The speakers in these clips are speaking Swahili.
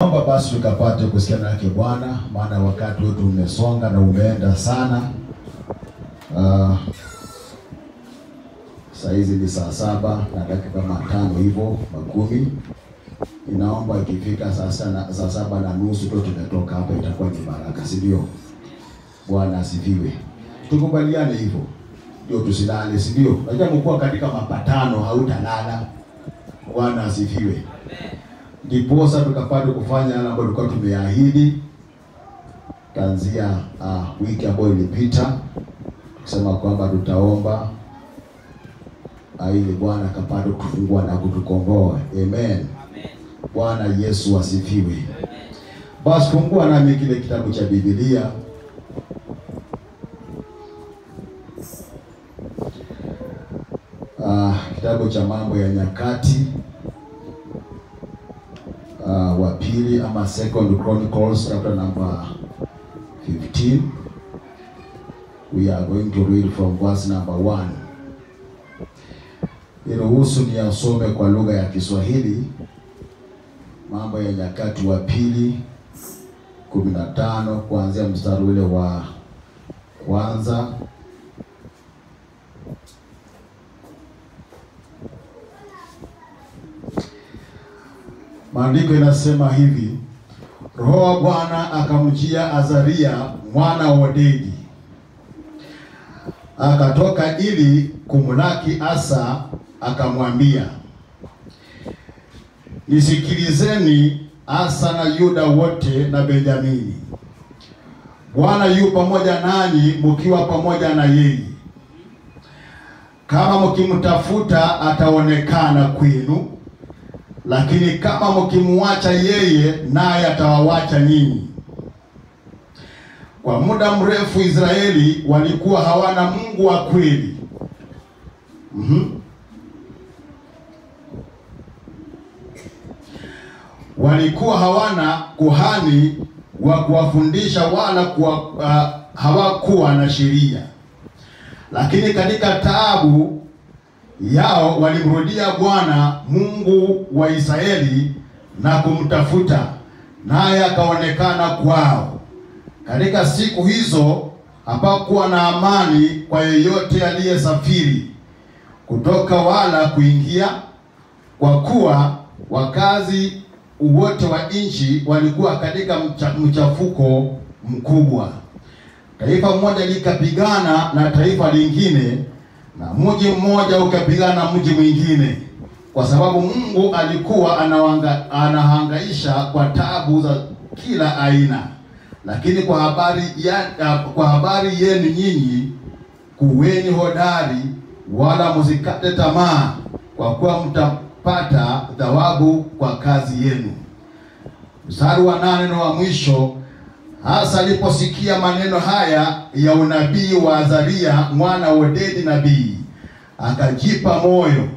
Naomba basi tukapate kusikia neno lake Bwana, maana wakati wetu umesonga na umeenda sana. Saa hizi ni saa 7 na dakika 5 hivyo, 10. Inaomba ikifika saa 7:30 tu tumetoka hapa, itakuwa ni baraka, si ndio? Bwana asifiwe. Tukubaliane hivyo. Ndio tusilale, si ndio? Unajua mkuu katika mapatano hautalala. Bwana asifiwe. Amen. Ndiposa tukapata kufanya yale ambayo tulikuwa tumeahidi kuanzia wiki ambayo ilipita, kusema kwamba tutaomba ili Bwana akapate kufungua na kutukomboa. Amen. Bwana Yesu asifiwe. Amen. Basi fungua nami kile kitabu cha Biblia kitabu cha Mambo ya Nyakati wa pili ama 2 Chronicles chapter number 15. We are going to read from verse number 1. Niruhusu niasome kwa lugha ya Kiswahili. Mambo ya Nyakati wa pili 15 kuanzia mstari ule wa kwanza. Maandiko inasema hivi: Roho wa Bwana akamjia Azaria mwana wa Odedi, akatoka ili kumlaki Asa, akamwambia, nisikilizeni Asa na Yuda wote na Benjamini. Bwana yu pamoja nanyi mkiwa pamoja na yeye. Kama mkimtafuta ataonekana kwenu, lakini kama mkimuacha yeye, naye atawawacha nyinyi. Kwa muda mrefu Israeli walikuwa hawana Mungu wa kweli. Walikuwa hawana kuhani wa kuwafundisha wala hawakuwa na sheria. Lakini katika taabu yao walimrudia Bwana Mungu wa Israeli na kumtafuta, naye akaonekana kwao. Katika siku hizo hapakuwa na amani kwa yeyote aliyesafiri kutoka wala kuingia, kwa kuwa wakazi wote wa nchi walikuwa katika mchafuko mkubwa. Taifa moja likapigana na taifa lingine, na mji mmoja ukapigana na mji mwingine, kwa sababu Mungu alikuwa anahangaisha kwa taabu za kila aina. Lakini kwa habari yenu nyinyi, kuweni hodari wala msikate tamaa, kwa kuwa mtapata thawabu kwa kazi yenu. Mstari wa 8 na wa mwisho: Asa aliposikia maneno haya ya unabii wa Azaria mwana wa Odedi nabii, akajipa moyo,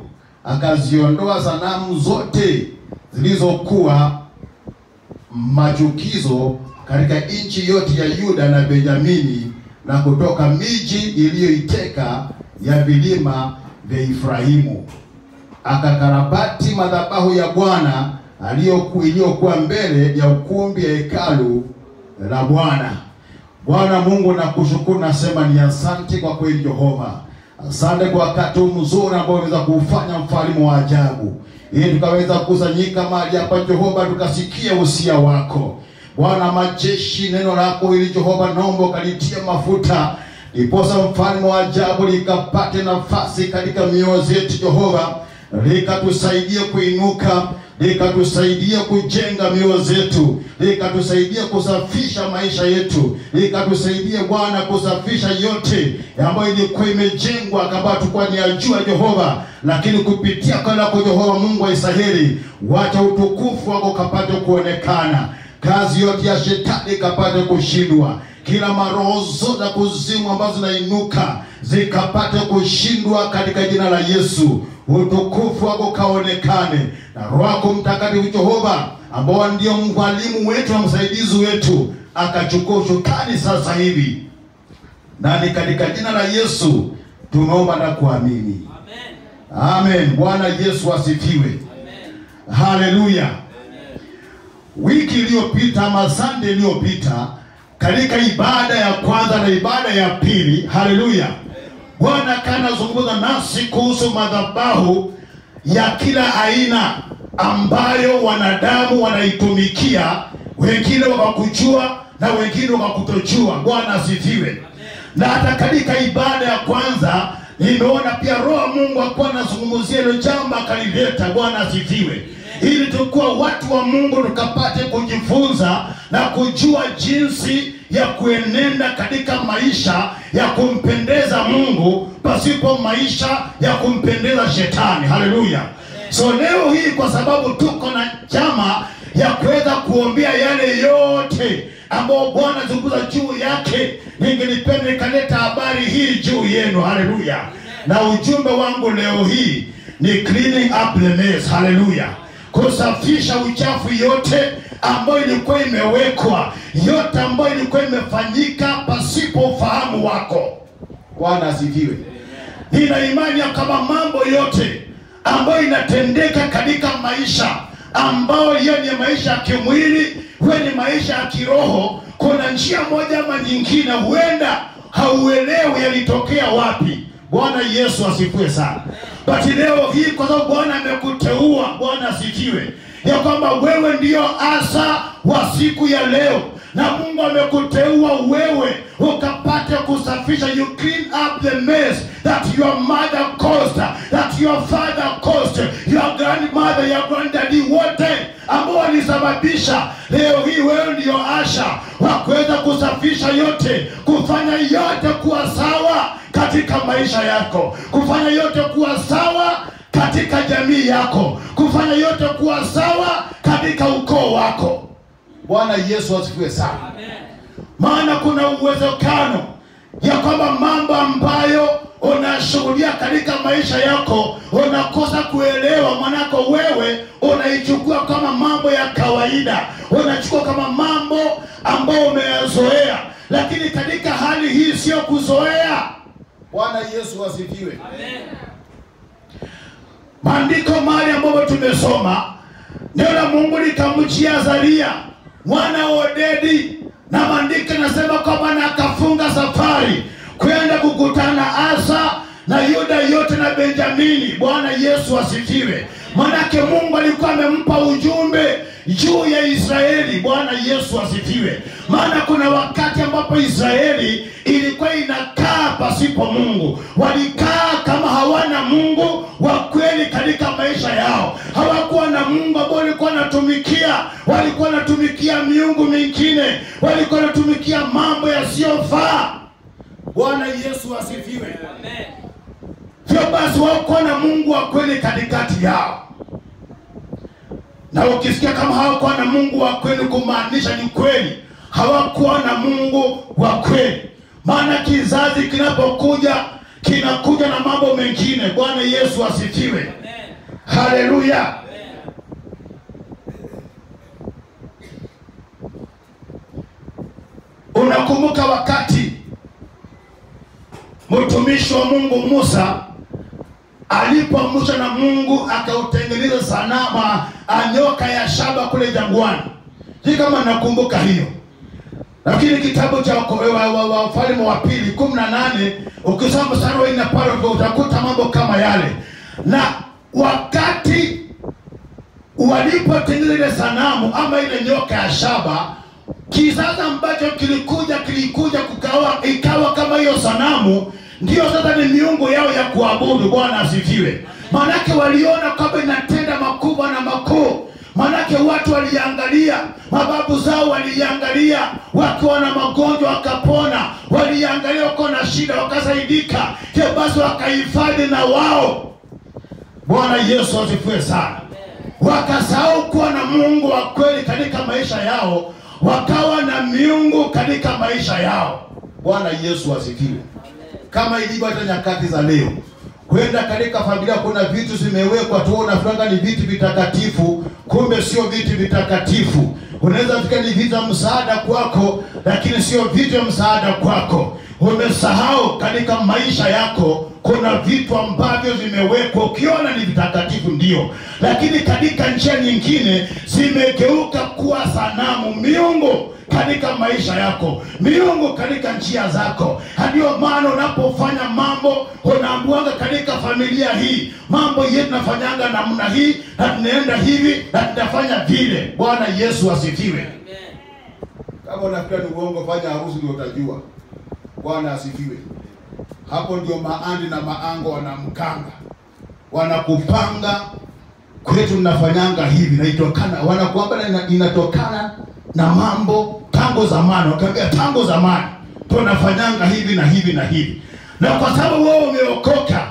akaziondoa sanamu zote zilizokuwa machukizo katika nchi yote ya Yuda na Benjamini, na kutoka miji iliyoiteka ya vilima vya Efraimu. Akakarabati madhabahu ya Bwana iliyokuwa mbele ya ukumbi ya hekalu la Bwana. Bwana Mungu, nakushukuru, nasema ni asante kwa kweli Jehova. Asante kwa wakati mzuri ambao umeweza kufanya mfalme wa ajabu, ili tukaweza kusanyika mahali hapa Jehova, tukasikia usia wako. Bwana majeshi, neno lako ili Jehova naomba ukalitie mafuta, ndiposa mfalme wa ajabu likapate nafasi katika mioyo yetu Jehova, likatusaidie kuinuka, likatusaidie kujenga mioyo zetu, likatusaidie kusafisha maisha yetu, likatusaidie Bwana kusafisha yote ambayo ilikuwa imejengwa kama tukua ni ajua Jehova, lakini kupitia kwa lako Jehova Mungu wa Israeli, wacha utukufu wako kapate kuonekana, kazi yote ya shetani kapate kushindwa, kila maroho zote kuzimu ambazo zinainuka zikapate kushindwa katika jina la Yesu. Utukufu wako kaonekane, na Roho yako Mtakatifu Jehova, ambao ndio mwalimu wetu na msaidizi wetu, akachukua usukani sasa hivi. Na ni katika jina la Yesu tumeomba na kuamini. Amen. Amen. Bwana Yesu asifiwe. Amen. Haleluya. wiki iliyopita ama Sunday iliyopita katika ibada ya kwanza na ibada ya pili, haleluya, Bwana kanazungumza nasi kuhusu madhabahu ya kila aina ambayo wanadamu wanaitumikia, wengine wakujua na wengine wakutojua. Bwana asifiwe. Na hata katika ibada ya kwanza nimeona pia Roho Mungu alikuwa anazungumzia hilo jambo akalileta. Bwana asifiwe. Ili tukua watu wa Mungu tukapate kujifunza na kujua jinsi ya kuenenda katika maisha ya kumpendeza Mungu pasipo maisha ya kumpendeza shetani. Haleluya. So leo hii kwa sababu tuko na chama ya kuweza kuombea yale yote ambao Bwana zungumza juu yake, ningelipenda nikaleta habari hii juu yenu. Haleluya. Na ujumbe wangu leo hii ni cleaning up the mess. Haleluya. Kusafisha uchafu yote ambayo ilikuwa imewekwa, yote ambayo ilikuwa imefanyika pasipo ufahamu wako. Bwana asifiwe. Nina imani ya kama mambo yote ambayo inatendeka katika maisha, ambayo hiyo ni maisha ya kimwili, huwe ni maisha ya kiroho, kuna njia moja ama nyingine huenda hauelewi yalitokea wapi. Bwana Yesu asifiwe sana. But leo hii kwa sababu Bwana amekuteua, Bwana asifiwe, ya kwamba wewe ndio asa wa siku ya leo, na Mungu amekuteua wewe ukapate kusafisha. You clean up the mess that your mother caused, that your father caused, your grandmother, your granddaddy, wote ambao walisababisha. Leo hii wewe ndio asha wa kuweza kusafisha yote, kufanya yote kuwa sawa katika maisha yako, kufanya yote kuwa sawa katika jamii yako, kufanya yote kuwa sawa katika ukoo wako. Bwana Yesu asifiwe sana. Maana kuna uwezekano ya kwamba mambo ambayo unashughulia katika maisha yako unakosa kuelewa, manako wewe unaichukua kama mambo ya kawaida, unachukua kama mambo ambayo umeyazoea, lakini katika hali hii sio kuzoea. Bwana Yesu asifiwe. Amen. Maandiko mahali ambapo tumesoma, neno la Mungu likamjia Azaria mwana wa Odedi, na maandiko nasema kwamba na akafunga safari kwenda kukutana Asa na Yuda yote na Benjamini. Bwana Yesu asifiwe. Manake Mungu alikuwa amempa ujumbe juu ya Israeli. Bwana Yesu asifiwe. Maana kuna wakati ambapo Israeli ilikuwa inakaa pasipo Mungu. Walikaa kama hawana Mungu wa kweli katika maisha yao. Hawakuwa na Mungu ambao walikuwa wanatumikia. Walikuwa wanatumikia miungu mingine. Walikuwa wanatumikia mambo yasiyofaa. Bwana Yesu asifiwe. Amen. Hivyo basi hawakuwa na Mungu wa kweli katikati yao. Na ukisikia kama hawakuwa na Mungu wa kweli, kumaanisha ni kweli hawakuwa na Mungu wa kweli. Maana kizazi kinapokuja kinakuja na mambo mengine. Bwana Yesu asifiwe. Haleluya. Unakumbuka wakati mtumishi wa Mungu Musa alipoamrishwa na Mungu akautengeneza sanamu nyoka ya shaba kule jangwani? Hii kama nakumbuka hiyo. Lakini kitabu cha Wafalme wa Pili 18 ukisoma sana ina pale utakuta mambo kama yale. Na wakati walipotengeneza ile sanamu ama ile nyoka ya shaba, kizazi ambacho kilikuja ikawa kama hiyo sanamu, ndio sasa ni miungu yao ya kuabudu. Bwana asifiwe. Manake waliona kwamba inatenda makubwa na makuu. Manake watu waliangalia, mababu zao waliangalia wakiwa na magonjwa wakapona, waliangalia wako na shida wakasaidika, hivyo basi wakahifadhi na wao. Bwana Yesu asifiwe sana. Wakasahau kuwa na Mungu wa kweli katika maisha yao, wakawa na miungu katika maisha yao. Bwana Yesu asifiwe. Kama ilivyo hata nyakati za leo, kwenda katika familia kuna vitu zimewekwa tu unafikiri ni vitu vitakatifu, kumbe sio vitu vitakatifu. Unaweza fikiri ni vitu vya msaada kwako, lakini sio vitu vya msaada kwako. umesahau katika maisha yako kuna vitu ambavyo zimewekwa ukiona ni vitakatifu ndio, lakini katika njia nyingine zimegeuka kuwa sanamu, miungu katika maisha yako, miungu katika njia zako. Ndio maana unapofanya mambo unaambiwa katika familia hii mambo yetu tunafanyanga namna hii na tunaenda hivi na tutafanya vile. Bwana Yesu asifiwe. Kama unafikiri ni uongo, fanya harusi ndio utajua. Bwana asifiwe. Hapo ndio maandi na maango wanamkanga, wanakupanga. Kwetu tunafanyanga hivi na itokana, wanakuambia inatokana na mambo tangu zamani. Wakaambia tangu zamani tunafanyanga hivi na hivi na hivi. Na kwa sababu wewe umeokoka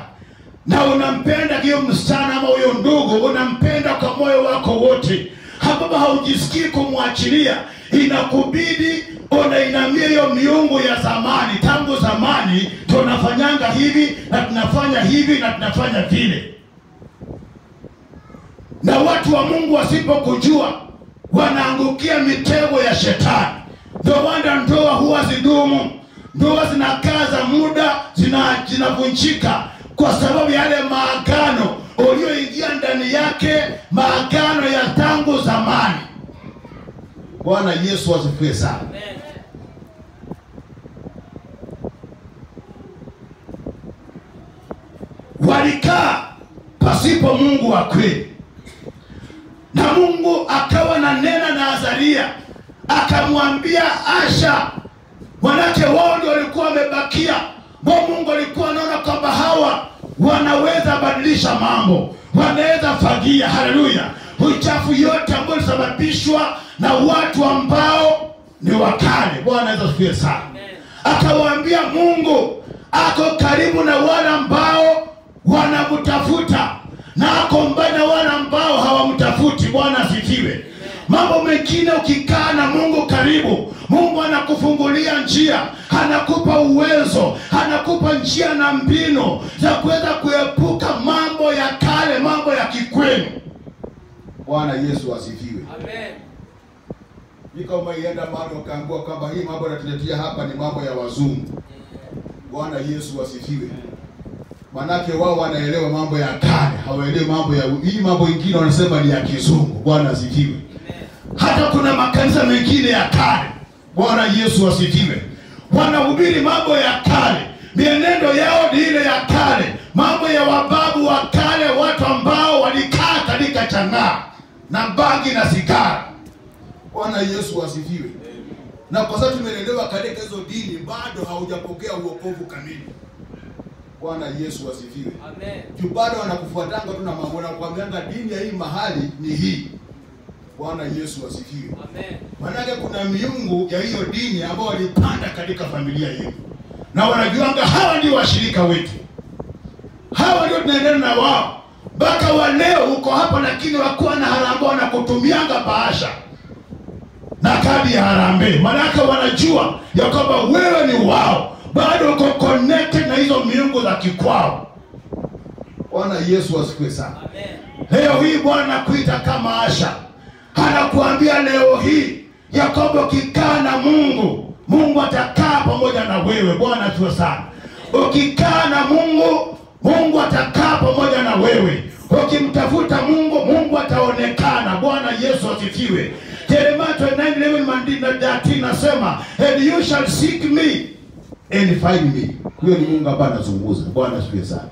na unampenda hiyo msichana ama huyo ndugu, unampenda kwa moyo wako wote, hapo haujisikii kumwachilia, inakubidi unainamia hiyo miungu ya zamani. Tangu zamani tunafanyanga hivi na tunafanya hivi na tunafanya vile. Na watu wa Mungu wasipokujua wanaangukia mitego ya shetani. Ndio wanda ndoa huwa zidumu, ndoa zinakaza muda, zinavunjika kwa sababu yale maagano ulioingia ndani yake, maagano ya tangu zamani. Bwana Yesu asifiwe sana. Walikaa pasipo Mungu wa kweli, na Mungu akawa na nena na Azaria, akamwambia Asha, manake wao ndio walikuwa wamebakia. Mungu alikuwa anaona kwamba hawa wanaweza badilisha mambo, wanaweza fagia, haleluya, uchafu yote ambao ulisababishwa na watu ambao ni wakale. Bwana Yesu asifiwe sana. Akawaambia Mungu ako karibu na wale ambao wanamtafuta na ako mbali na wale ambao hawamtafuti. Bwana asifiwe. Mambo mengine ukikaa na Mungu karibu, Mungu anakufungulia njia, anakupa uwezo, anakupa njia na mbinu za kuweza kuepuka mambo ya kale, mambo ya kikwenu. Bwana Yesu asifiwe. Amen. Iko umeienda mahali ukaambiwa kwamba hii mambo yanatuletea hapa ni mambo ya wazungu. Bwana Yesu asifiwe. Manake wao wanaelewa mambo ya kale, hawaelewi mambo ya hii, mambo mengine wanasema ni ya kizungu. Bwana asifiwe. Hata kuna makanisa mengine ya kale, Bwana Yesu asifiwe, wanahubiri mambo ya kale, mienendo yao ni ile ya kale, mambo ya wababu wa kale, watu ambao walikaa katika chang'aa na bangi na sigara. Bwana Yesu asifiwe. Na kwa sababu tumelelewa katika hizo dini, bado haujapokea uokovu kamili. Bwana Yesu asifiwe. Amen. Bado wanakufuatanga tu na mambo na kuambianga dini ya hii mahali ni hii. Bwana Yesu asifiwe. Amen. Manake kuna miungu ya hiyo dini ambao walipanda katika familia yetu, na wanajuanga hawa ndio washirika wetu, hawa ndio tunaendelea na wao mpaka wa leo. Uko hapa lakini wakuwa na harambee na kutumianga bahasha na kadi ya harambee, manake wanajua ya kwamba wewe ni wao, bado uko connected na hizo miungu za kikwao. Bwana Yesu asifiwe sana. Amen. Leo hii Bwana kuita kama Asha, anakuambia leo hii ya kwamba ukikaa na Mungu, Mungu atakaa pamoja na wewe. Bwana asifiwe sana. Ukikaa na Mungu, Mungu atakaa pamoja na wewe. Ukimtafuta Mungu, Mungu ataonekana. Bwana Yesu asifiwe. Jeremiah 29:11 nasema, and you shall seek me and find me. Huyo ni Mungu ambaye anazungumza. Bwana asifiwe sana.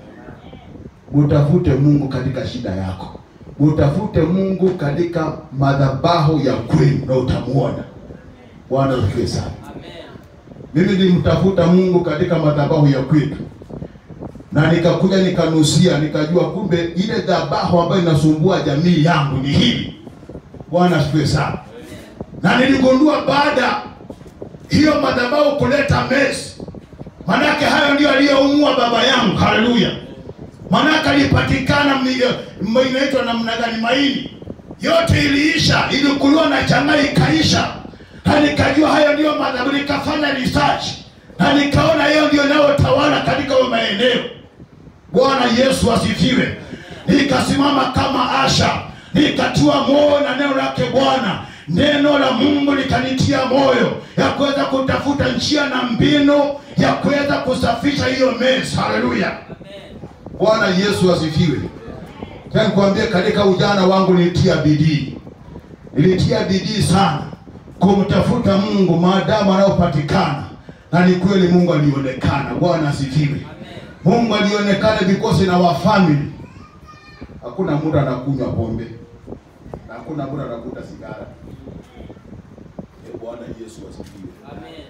Utafute Mungu katika shida yako, utafute Mungu katika madhabahu ya kweli na utamuona. Bwana asifiwe sana. Amen. Mimi nilimtafuta Mungu katika madhabahu ya kwetu, na nikakuja nikanusia, nikajua kumbe ile dhabahu ambayo inasumbua jamii yangu ni hili. Bwana asifiwe sana. Na niligundua baada hiyo madhabahu kuleta mesi, manake hayo ndio aliyoumua baba yangu. Haleluya. Manaka alipatikana inaitwa namna gani, maini yote iliisha, ilikuliwa na chang'aa ikaisha. Na nikajua hayo ndio madhabahu, nikafanya research na nikaona hiyo ndio inayotawala katika hayo maeneo. Bwana Yesu asifiwe. Nikasimama kama Asha, nikatua moyo na neno lake Bwana. Neno la Mungu likanitia moyo ya kuweza kutafuta njia na mbinu ya kuweza kusafisha hiyo meza. Haleluya. Bwana Yesu asifiwe. Tena kuambia katika ujana wangu nilitia bidii. Nilitia bidii sana kumtafuta Mungu maadamu anayopatikana. Na ni kweli Mungu alionekana. Bwana asifiwe. Mungu alionekana because na wa family. Hakuna mtu anakunywa pombe. Na hakuna mtu anakuta sigara. Bwana Yesu asifiwe. Amen.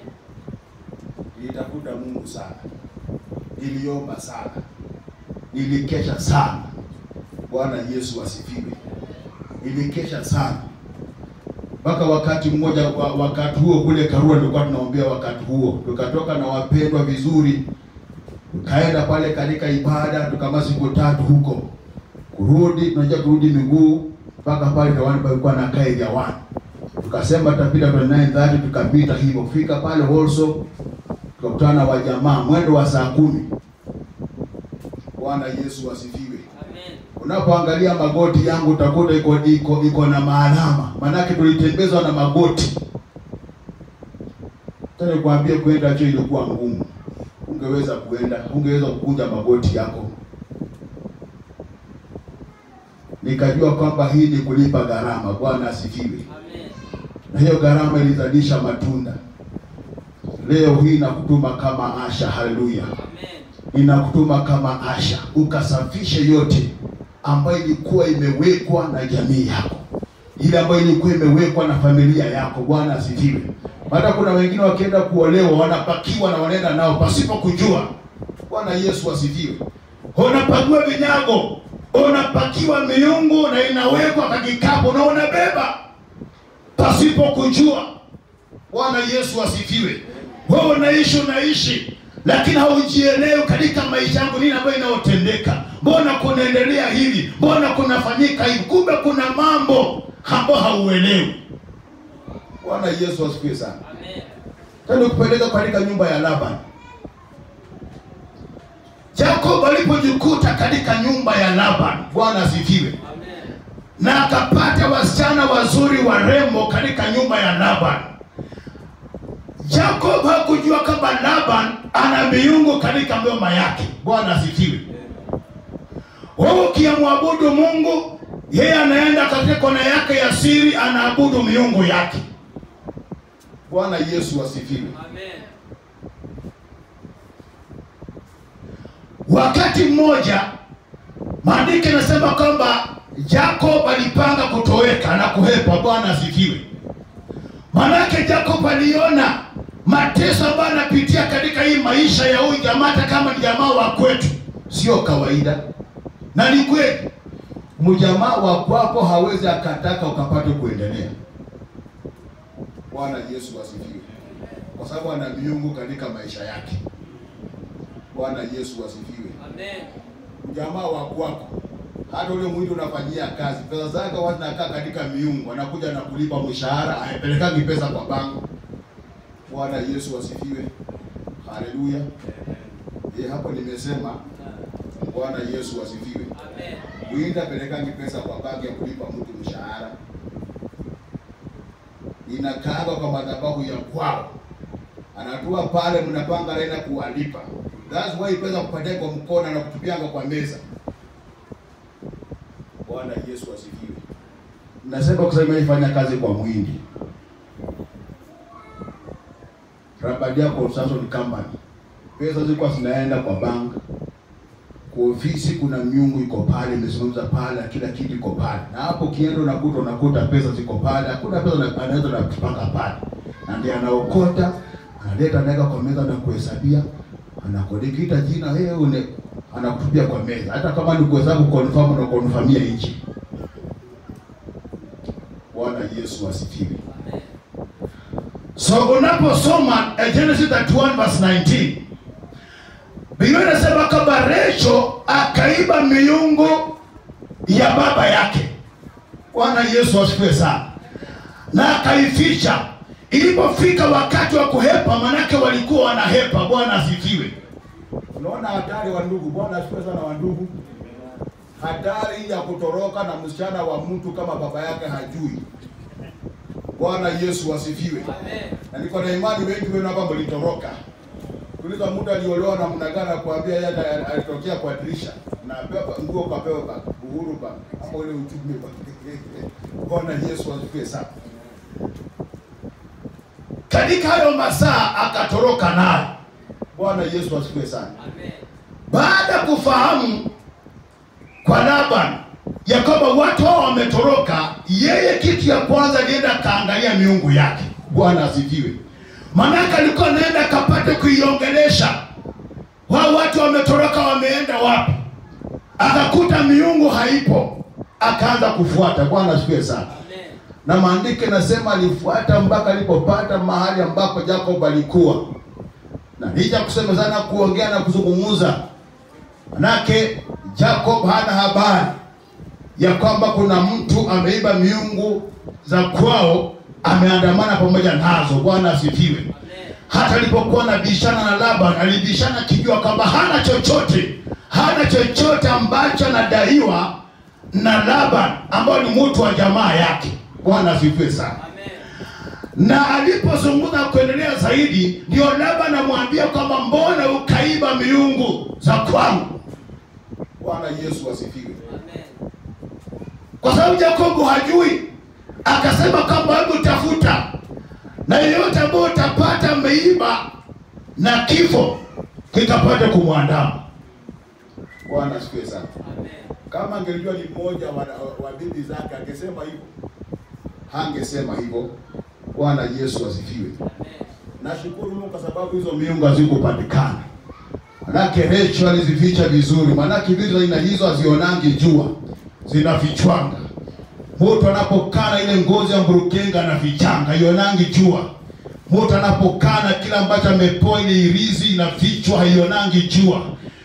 Nilitafuta Mungu sana. Niliomba sana. Nilikesha sana. Bwana Yesu asifiwe. Nilikesha sana. Mpaka wakati mmoja, wakati huo kule Karua tulikuwa tunaombea wakati huo. Tukatoka na wapendwa vizuri. Tukaenda pale katika ibada, tukama siku 3 huko. Kurudi, tunajua kurudi miguu mpaka pale tawani palikuwa na kaidi ya 1. Tukasema tutapita kwa 9:30, tukapita hivyo. Kufika pale also tukakutana na wajamaa mwendo wa saa 10. Bwana Yesu asifiwe. Amen. Unapoangalia magoti yangu utakuta iko na maalama. Maana tulitembezwa na magoti. Tena kuambia kwenda hiyo ilikuwa ngumu. Ungeweza kuenda, ungeweza kukunja magoti yako. Nikajua kwamba hii ni kulipa gharama. Bwana asifiwe. Amen. Na hiyo gharama ilizalisha matunda. Leo hii nakutuma kama Asha. Haleluya. Amen. Ninakutuma kama Asha ukasafishe yote ambayo ilikuwa imewekwa na jamii yako. Ile ambayo ilikuwa imewekwa na familia yako. Bwana asifiwe. Hata kuna wengine wakienda kuolewa wanapakiwa na wanaenda nao pasipo kujua. Bwana Yesu asifiwe. Unapagua vinyago, unapakiwa miungu na inawekwa kwa kikapu na unabeba pasipo kujua. Bwana Yesu asifiwe. Wewe unaishi lakini haujielewi katika maisha yangu nini ambayo inaotendeka. Mbona kunaendelea hivi? Mbona kunafanyika hivi? Kumbe kuna mambo ambayo hauelewi. Bwana Yesu asifiwe sana. Amen. Tena kupeleka katika nyumba ya Laban. Jacob alipojikuta katika nyumba ya Laban, Bwana asifiwe. Amen. Na akapata wasichana wazuri warembo katika nyumba ya Laban. Jacob hakujua kama Laban ana miungu katika boma yake. Bwana asifiwe. Wewe ukimwabudu Mungu, yeye anaenda katika kona yake ya siri anaabudu miungu yake. Bwana Yesu asifiwe. Amen. Wakati mmoja maandiko yanasema kwamba Jacob alipanga kutoweka na kuhepa. Bwana asifiwe. Manake Jacob aliona mateso ambayo anapitia katika hii maisha ya huyu jamaa, kama ni jamaa wa kwetu sio kawaida. Na ni kweli mjamaa wa kwako hawezi akataka ukapate kuendelea. Bwana Yesu asifiwe. Kwa sababu ana miungu katika maisha yake. Bwana Yesu asifiwe. Amen. Mjamaa wa kwako hata ule mwili unafanyia kazi, pesa zake wanakaa katika miungu, anakuja na kulipa mshahara, anapeleka pesa kwa banki. Bwana Yesu asifiwe. Haleluya. Hapo nimesema Bwana Yesu asifiwe. Amen. Uenda peleka pesa kwa banki ya kulipa mtu mshahara. Inakaa kwa madhabahu ya kwao. Anatua pale, mnapanga laina kuwalipa. That's why pesa kupatia kwa mkono na kutupianga kwa meza. Bwana Yesu asifiwe. Nasema kusema ifanya kazi kwa mwindi. Rabadia Construction Company. Pesa zilikuwa zinaenda kwa bank. Kwa ofisi kuna miungu iko pale, imesimama pale, kila kitu iko pale. Na hapo kiendo unakuta pesa ziko pale. Hakuna pesa anaweza na kupanga pale. Na ndiye anaokota, analeta ndaka kwa meza na kuhesabia. Anakodikita jina anakutupia kwa meza. Hata kama ni kuhesabu confirm na confirmia nchi. Bwana Yesu asifiwe. So unaposoma Genesis 31:19, Biblia inasema kwamba Rachel akaiba miungu ya baba yake. Bwana Yesu asifiwe sana. Na akaificha. Ilipofika wakati wa kuhepa, manake walikuwa wanahepa. Bwana asifiwe. Unaona hatari wa ndugu. Bwana asifiwe sana wa ndugu. Hatari ya kutoroka na msichana wa mtu kama baba yake hajui. Bwana Yesu asifiwe. Amen. Na niko na imani wengi wenu hapa mlitoroka. Kuliza mtu aliolewa na mnagana kuambia yeye alitokea kwa dirisha na baba nguo kapewa baba uhuru baba hapo ile uchumi baba. Bwana Yesu asifiwe sana. Katika hayo masaa akatoroka naye. Bwana Yesu asifiwe sana. Amen. Baada kufahamu kwa Laban ya kwamba watu hao wametoroka, yeye kitu ya kwanza alienda kaangalia miungu yake. Bwana asifiwe. Maana alikuwa anaenda kapate kuiongelesha. Wao watu wametoroka wameenda wapi? Akakuta miungu haipo. Akaanza kufuata. Bwana asifiwe sana. Amen. Na maandiko nasema alifuata mpaka alipopata mahali ambapo Jacob alikuwa. Na licha kusema sana kuongea na kuzungumza. Manake Jacob hana habari ya kwamba kuna mtu ameiba miungu za kwao, ameandamana pamoja nazo. Bwana asifiwe. Hata alipokuwa na bishana na Laban, alibishana kijua kwamba hana chochote ambacho anadaiwa na Laban ambao ni mtu wa jamaa yake. Bwana asifiwe sana. Na alipozungumza kuendelea zaidi, ndio Laban anamwambia kwamba mbona ukaiba miungu za kwangu? Bwana Yesu asifiwe. Amen. Kwa sababu Jacob hajui, akasema kwamba hebu tafuta, na yeyote ambaye utapata ameiba na kifo kitapata kumwandama. Bwana asifiwe sana. Amen. Kama angelijua ni mmoja wa bibi zake angesema hivyo. Hangesema hivyo. Bwana Yesu asifiwe. Amen. Nashukuru Mungu kwa sababu hizo miungu hazikupatikana. Manake Rachel alizificha vizuri. Manake vitu aina hizo hazionangi jua, zinafichwanga. Mtu anapokana ile ngozi ya mburukenga na vichanga, haionangi jua. Mtu anapokana kila ambacho amepoa ile irizi inafichwa, haionangi jua.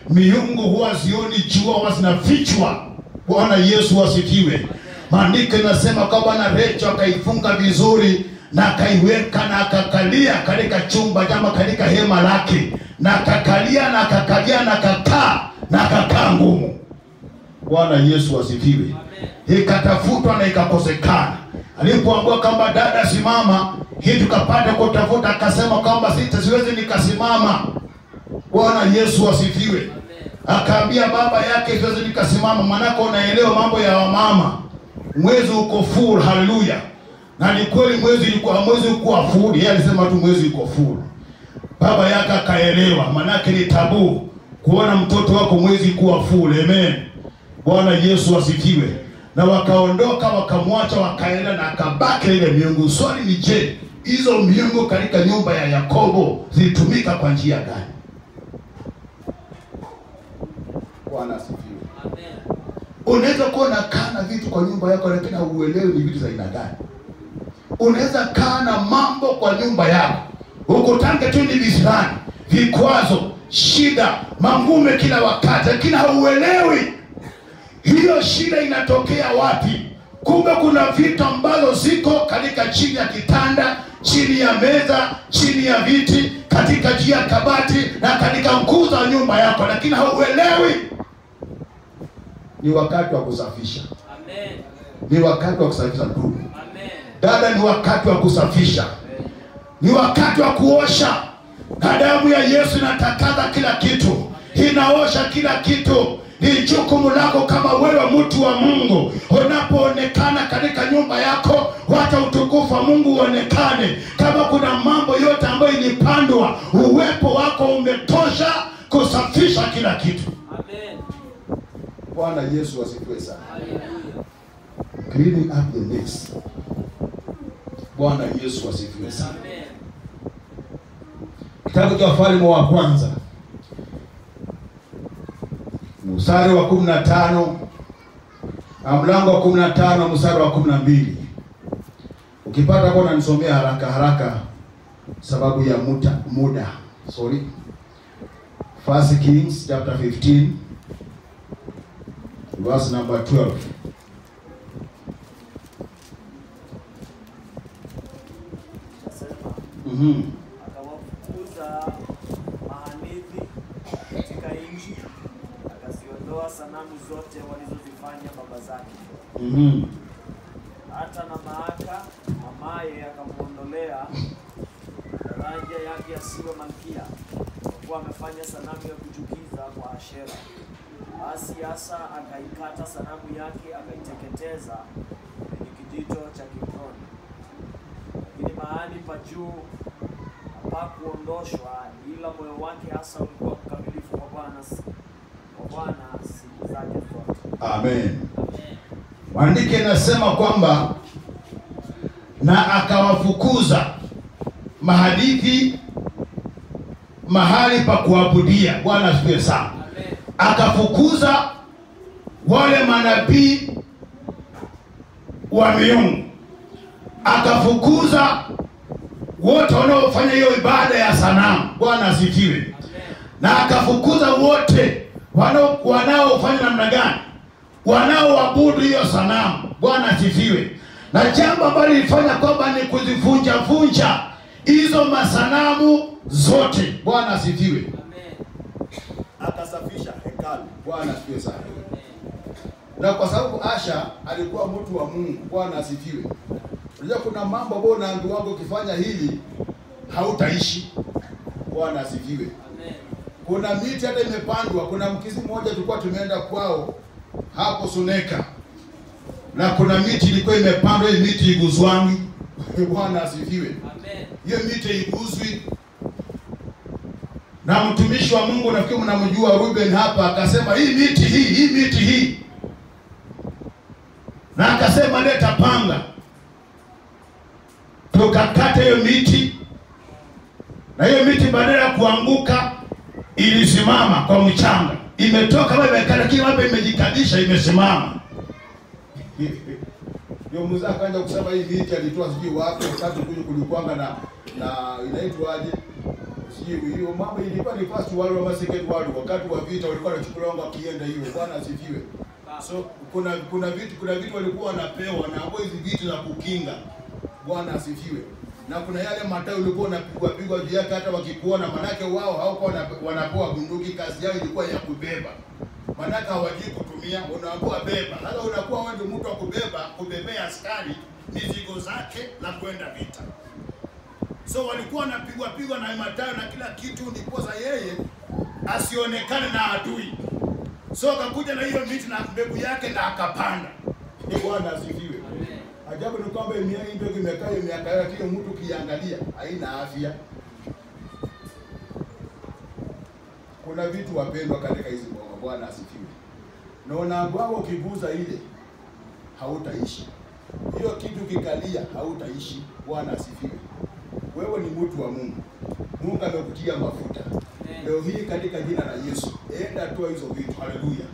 Miungu huwa zioni jua, huwa zinafichwa. Bwana Yesu asifiwe. Maandiko yanasema kwamba na Rachel akaifunga vizuri na akaiweka na akakalia katika chumba jama katika hema lake, na akakalia na akakalia na akakaa na akakaa ngumu. Bwana Yesu asifiwe. Ikatafutwa na ikakosekana. Alipoambiwa kwamba dada simama, hii tukapata kutafuta, akasema kwamba siwezi nikasimama. Bwana Yesu asifiwe. Akaambia baba yake siwezi nikasimama, manako unaelewa mambo ya wamama. Mwezi uko full, haleluya. Na ni kweli mwezi ulikuwa full, yeye alisema tu mwezi uko full. Baba yake akaelewa, manake ni tabu kuona mtoto wako mwezi kuwa full. Amen. Bwana Yesu asifiwe. Na wakaondoka wakamwacha, wakaenda na akabaki ile miungu. Swali ni je, hizo miungu katika nyumba ya Yakobo zilitumika kwa njia gani? Bwana asifiwe. Amen. Unaweza kuwa kana vitu kwa nyumba yako lakini hauelewi ni vitu za aina gani. Unaweza kana mambo kwa nyumba yako, ukutange tu ni visirani, vikwazo, shida, mangume kila wakati, lakini hauelewi hiyo shida inatokea wapi. Kumbe kuna vitu ambazo ziko katika chini ya kitanda, chini ya meza, chini ya viti, katika njia ya kabati na katika nguzo za nyumba yako, lakini hauelewi. Ni wakati wa kusafisha. Amen. Ni wakati wa kusafisha ndugu. Amen. Dada, ni wakati wa kusafisha. Amen. Ni wakati wa kuosha. Na damu ya Yesu inatakaza kila kitu. Inaosha kila kitu. Ni jukumu lako kama wewe mtu wa Mungu. Unapoonekana katika nyumba yako, wacha utukufu wa Mungu uonekane. Kama kuna mambo yote ambayo ilipandwa, uwepo wako umetosha kusafisha kila kitu. Amen. Bwana Yesu asifiwe sana. Hallelujah. Cleaning up the mess. Bwana Yesu asifiwe sana. Amen. Kitabu cha Wafalme wa kwanza mstari wa 15, mlango wa 15 mstari wa 12. Ukipata kwa nanisomea haraka sababu ya muda. Sorry. 1 Kings chapter 15 verse number 12. Akawafukuza mahanithi katika nchi, akaziondoa sanamu zote walizozifanya baba zake. Hata na Maaka mamaye akamuondolea daraja yake asiwe malkia, kuwa amefanya sanamu ya kuchukiza kwa Ashera. Basi Asa akaikata sanamu yake akaiteketeza kwenye kijito cha Kibroni. Lakini mahali pa juu hapakuondoshwa, ila moyo wake Asa ulikuwa mkamilifu kwa Bwana siku zake zote. Amen. Maandiko yanasema kwamba na akawafukuza mahali pa kuabudia. Bwana asifiwe sana. Akafukuza wale manabii wa miungu, akafukuza wote wanaofanya hiyo ibada ya sanamu. Bwana asifiwe. Na akafukuza wote wanaofanya namna gani? Wanaoabudu hiyo sanamu. Bwana asifiwe. Na jambo ambalo lilifanya kwamba ni kuzivunja hizo masanamu zote. Bwana asifiwe. Amen. Akasafisha hekalu. Bwana asifiwe sana. Na kwa sababu Asha alikuwa mtu wa Mungu. Bwana asifiwe. Unajua kuna mambo ambayo unaambiwa ukifanya hili hautaishi. Bwana asifiwe. Amen. Kuna miti hata imepandwa. Kuna mkizi mmoja tulikuwa tumeenda kwao hapo Suneka, na kuna miti ilikuwa imepandwa, hii miti iguzwangi. Bwana asifiwe. Amen. Hiyo miti iguzwi. Na mtumishi wa Mungu, nafikiri mnamjua Ruben hapa, akasema hii miti hii. Na akasema leta panga. Tukakata hiyo miti. Na hiyo miti badala ya kuanguka ilisimama kwa mchanga. Imetoka baba ikala kile baba imejikadisha imesimama. Ndio mzee akaanza kusema hii miti alitoa sijui wapi, wakati kulikuanga na inaitwaje? Sijui hiyo mambo ilikuwa ni first world or second world, wakati wa vita walikuwa wanachukuliwa kienda hiyo. Bwana asifiwe. So kuna vitu walikuwa wanapewa na hapo hizi vitu za kukinga. Bwana asifiwe. Na kuna yale matawi ulikuwa unapigwa juu yake, hata wakikuona manake wao hawakuwa wanapewa bunduki, kazi yao ilikuwa ya kubeba. Manake hawajui kutumia, unaambiwa beba. Sasa unakuwa wewe ndio mtu wa kubebea askari mizigo zake na kwenda vita. So walikuwa wanapigwa na matawi na kila kitu, ndiposa yeye asionekane na adui. So akakuja na hiyo miti na mbegu yake na akapanda. Bwana asifiwe. Ajabu ni kwamba mbegu imekaa miaka yote, hiyo mtu kiangalia haina afya. Kuna vitu wapendwa katika hizi ngoma. Bwana asifiwe. Na unaambiwa ukiguza ile hautaishi. Hiyo kitu kikalia hautaishi. Bwana asifiwe. Wewe ni mtu wa Mungu. Mungu amekutia mafuta. Leo hii katika jina la Yesu, enda toa hizo vitu. Haleluya.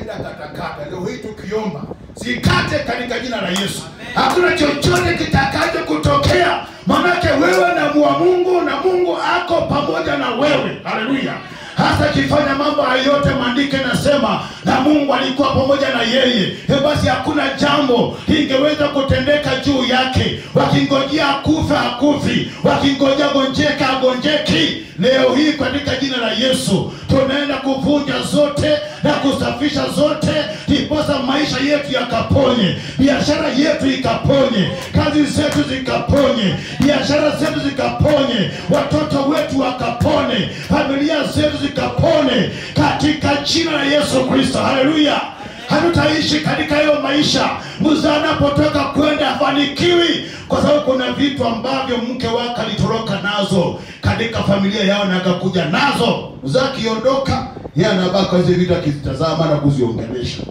Enda katakata. Leo hii tukiomba, zikate katika jina la Yesu. Hakuna chochote kitakacho kutokea. Manake wewe na Mungu, na Mungu ako pamoja na wewe. Haleluya. Hata kifanya mambo yote, maandiko yanasema na Mungu alikuwa pamoja na yeye. Basi hakuna jambo lingeweza kutendeka juu yake. Wakingojea akufa akufi, wakingojea gonjeka agonjeki. Leo hii katika jina la Yesu tunaenda kuvunja zote na kusafisha zote, ndiposa maisha yetu yakaponye, biashara yetu ikaponye, kazi zetu zikaponye, biashara zetu zikaponye, watoto wetu wakapone, familia zetu zikapone katika jina la Yesu Kristo. Haleluya. Hatutaishi katika hiyo maisha mzee anapotoka kwenda afanikiwi, kwa sababu kuna vitu ambavyo mke wake alitoroka nazo katika familia yao na akakuja nazo. Mzee akiondoka, yeye anabaki hizo vitu akizitazama na kuziongelesha.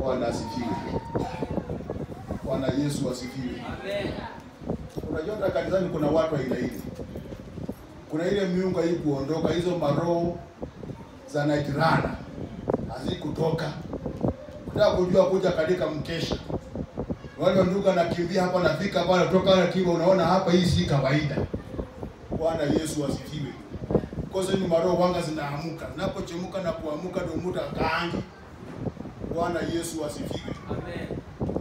Bwana asifiwe. Bwana Yesu asifiwe. Amen. Unajua kanisani kuna watu aina ile. Kuna ile miungu hii kuondoka, hizo maroho za Nigeria hazikutoka. Kutaka kujua kuja katika mkesha. Wale ndugu anakimbia hapa nafika hapa anatoka na kiba, unaona hapa hii si kawaida. Bwana Yesu asifiwe. Kosa ni maroho wanga zinaamuka. Napochemuka na kuamuka ndio mtu akaangi. Bwana Yesu asifiwe. Amen.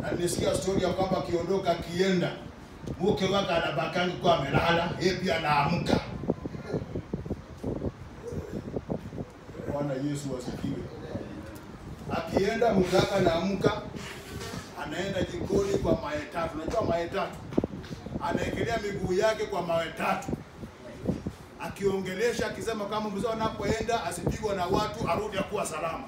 Na nisikia story ya kwamba akiondoka akienda, mke wake anabakangi kwa amelala, yeye pia anaamuka. Bwana Yesu asifiwe. Akienda mkaka anaamka, anaenda jikoni kwa mawe tatu. Unajua mawe tatu? Anaekelea miguu yake kwa mawe tatu. akiongelesha akisema kama mzee anapoenda asipigwe na watu arudi akuwa salama.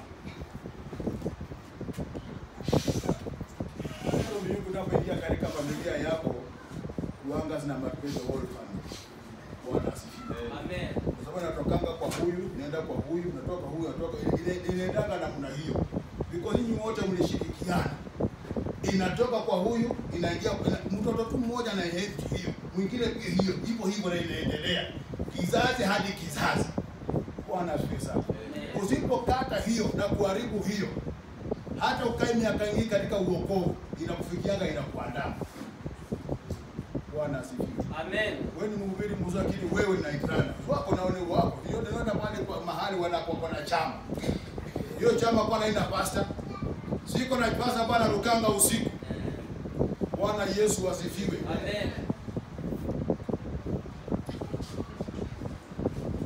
Ndio miungu unapoingia katika familia yako uanga zina mapenzi whole family. Bwana asifiwe. Amen. Kwa sababu natokanga kwa huyu, naenda kwa huyu, natoka huyu, natoka inaendanga namna hiyo. Because nyinyi wote mlishirikiana. Inatoka kwa huyu, inaingia mtoto tu mmoja na hiyo, mwingine hiyo, hivyo hivyo na inaendelea. Kizazi hadi kizazi. Bwana asifiwe sana. Usipokata hiyo na kuharibu hiyo, hata ukae miaka mingi katika uokovu, inakufikianga inakuandama. Bwana asifiwe. Amen. Wewe ni mhubiri mzuri lakini wewe na ikrana. Wako na wale wako. Hiyo ndio pale kwa mahali wanapokuwa na chama. Hiyo chama kwa haina pastor. Siko na pastor bana rukanga usiku. Bwana Yesu asifiwe. Amen.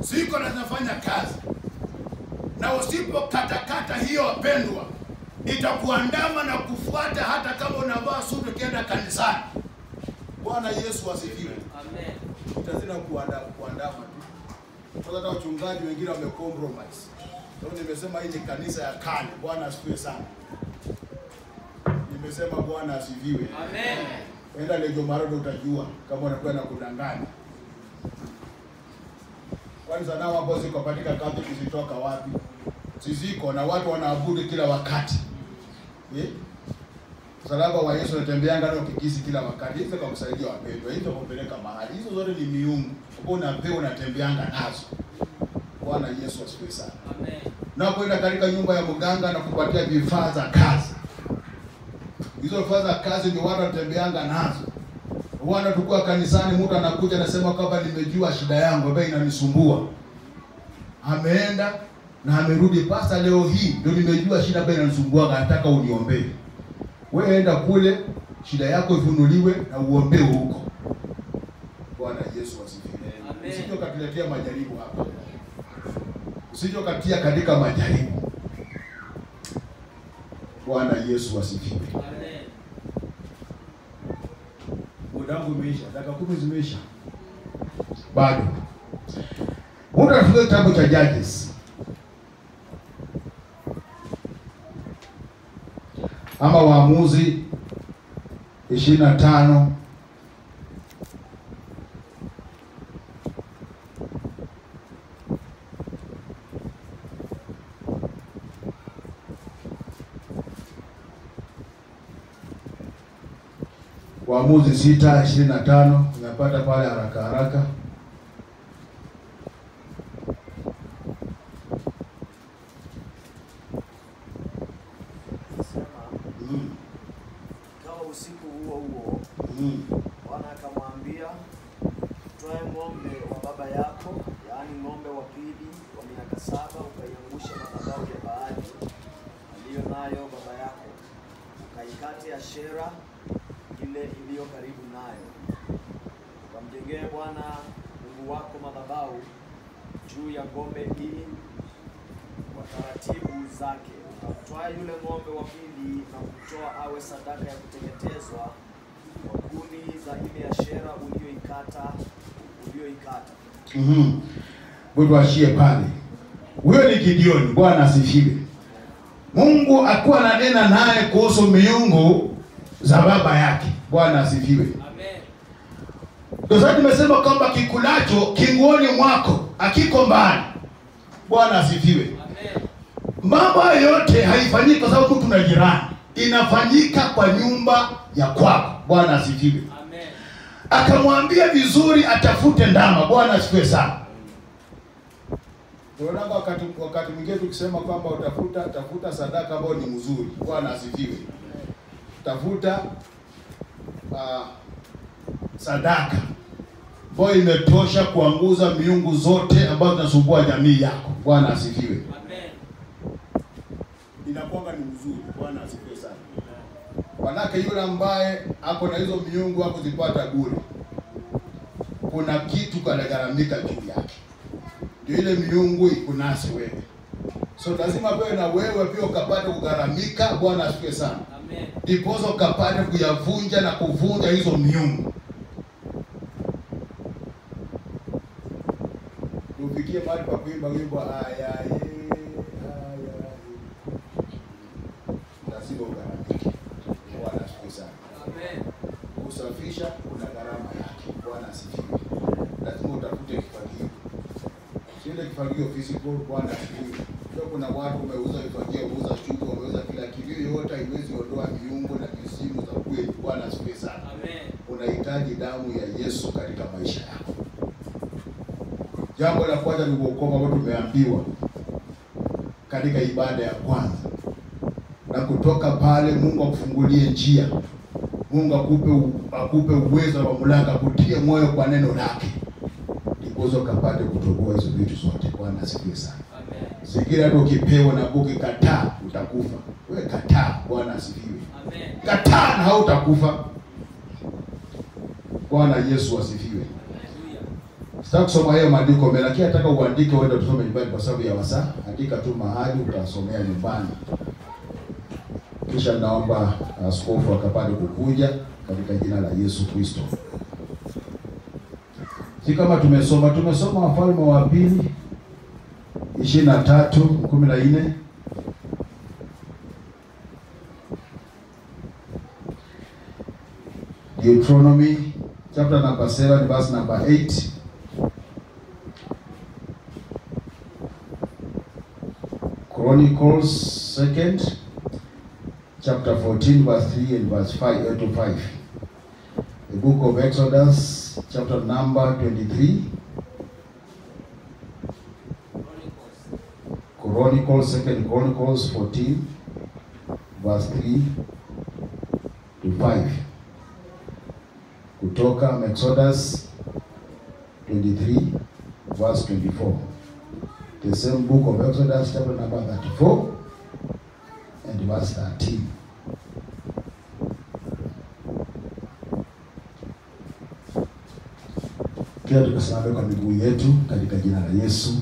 Siko na nafanya kazi. Na usipokatakata hiyo wapendwa, itakuandama na kufuata hata kama unavaa suti ukienda kanisani. Bwana Yesu asifiwe. Amen. Utazina kuandama tu. Hata wachungaji wengine wamecompromise. Ndio nimesema hii ni kanisa ya kale. Bwana asifiwe sana. Nimesema Bwana asifiwe. Amen. Enda Lejo Marodo utajua kama unakuwa na kudanganya. Kwanza nao ambao ziko katika kambi kuzitoka wapi? Siziko na watu wanaabudu kila wakati. Msalaba wa Yesu unatembeanga ndio kikisi kila wakati. Hizo kwa kusaidia wapendwa. Hizo kupeleka mahali. Hizo zote ni miungu. Unapewa unatembeanga nazo. Bwana Yesu asifiwe sana. Amen. Na kwenda katika nyumba ya mganga na kupatia vifaa za kazi. Hizo vifaa za kazi ndio watu wanatembeanga nazo. Wana tukua kanisani mtu anakuja anasema kwamba nimejua shida yangu ambayo inanisumbua. Ameenda na amerudi, pasta leo hii ndio nimejua shida ambayo inanisumbua, nataka uniombee. Wewe enda kule, shida yako ifunuliwe na uombewe huko. Bwana Yesu asifiwe. Amen. Usije ukatuletea majaribu hapa. Usije ukatia katika majaribu. Bwana Yesu asifiwe. Amen. Mudangu umeisha, dakika 10 zimeisha. Bado. Mungu anafunga kitabu cha Judges. Ama Waamuzi 25 Waamuzi 6:25 unapata pale haraka haraka. Kama usiku huo Bwana akamwambia, "Toa ng'ombe wa baba yako, yaani ng'ombe wa pili wa miaka 7, ukaiangusha madhabahu ya Baali aliyo nayo baba yako, ukaikate Ashera ile iliyo karibu nayo, ukamjengee Bwana Mungu wako madhabahu juu ya ng'ombe hii kwa taratibu zake. Ukamtoa yule ng'ombe wa pili na kumtoa awe sadaka ya kuteketezwa kwa kuni za ile Ashera uliyoikata." Bado ashie pale. Huyo ni Gideoni. Bwana asifiwe. Mungu akuwa ananena naye kuhusu miungu za baba yake. Bwana asifiwe. Amen. Ndio sasa tumesema kwamba kikulacho kinguoni mwako akiko mbali. Bwana asifiwe. Amen. Mambo yote haifanyiki kwa sababu mtu na jirani. Inafanyika kwa nyumba ya kwako. Bwana asifiwe. Amen. Akamwambia vizuri atafute ndama. Bwana asifiwe sana. Ndio wakati mwingine tukisema kwamba tafuta sadaka ambayo ni mzuri. Bwana asifiwe. Tafuta sadaka ambayo imetosha kuanguza miungu zote ambazo zinasumbua jamii yako. Bwana asifiwe. Amen. Inakuwa ni mzuri. Bwana asifiwe sana. Wanake yule ambaye hapo na hizo miungu hapo zipata bure, kuna kitu kanagaramika juu yake. Ndio ile miungu ikunase wewe. So lazima wewe na wewe pia ukapate kugaramika. Bwana asifiwe sana. Amen. Ndiposa ukapate kuyavunja na kuvunja hizo miungu. tufikie mahali pa kuimba wimbo aya lazima ugaramike. Bwana asifiwe sana. Amen. Kusafisha kuna gharama yake. Bwana asifiwe. Lazima utafute kifagio. Sio kifagio physical. Bwana asifiwe. Sio kuna watu wameuza kifagio, wameuza chupa, wameuza kila kitu, yote haiwezi ondoa viungo na misimu za kweli. Bwana asifiwe sana. Amen. Unahitaji damu ya Yesu katika maisha yako. Jambo la kwanza ni wokovu ambao tumeambiwa katika ibada ya kwanza. Na kutoka pale Mungu akufungulie njia. Mungu akupe uwezo wa mamlaka kutia moyo kwa neno lake. Ndipo ukapate kutoboa hizo vitu zote. Bwana asifiwe sana. Amen. Sikira ndio ukipewa na ukikataa utakufa. Wewe kataa. Bwana asifiwe. Amen. Kataa na hautakufa. Bwana Yesu asifiwe. Sitaki kusoma hayo maandiko mbele, lakini nataka uandike uende tusome nyumbani kwa sababu ya wasaa. Andika tu mahali utasomea nyumbani. Kisha naomba askofu akapande kukuja katika jina la Yesu Kristo. Si kama tumesoma Wafalme wa Pili 23:14. Deuteronomy chapter number 7 verse number 8. Chronicles 2nd chapter 14 verse 3 and verse 5 to 5. The book of Exodus chapter number 23. Chronicles 2nd Chronicles 14 verse 3 to 5. Kutoka Exodus 23 verse 24. The same book of Exodus chapter number 34 and verse 13. Kia tukasimame kwa miguu yetu katika jina la Yesu.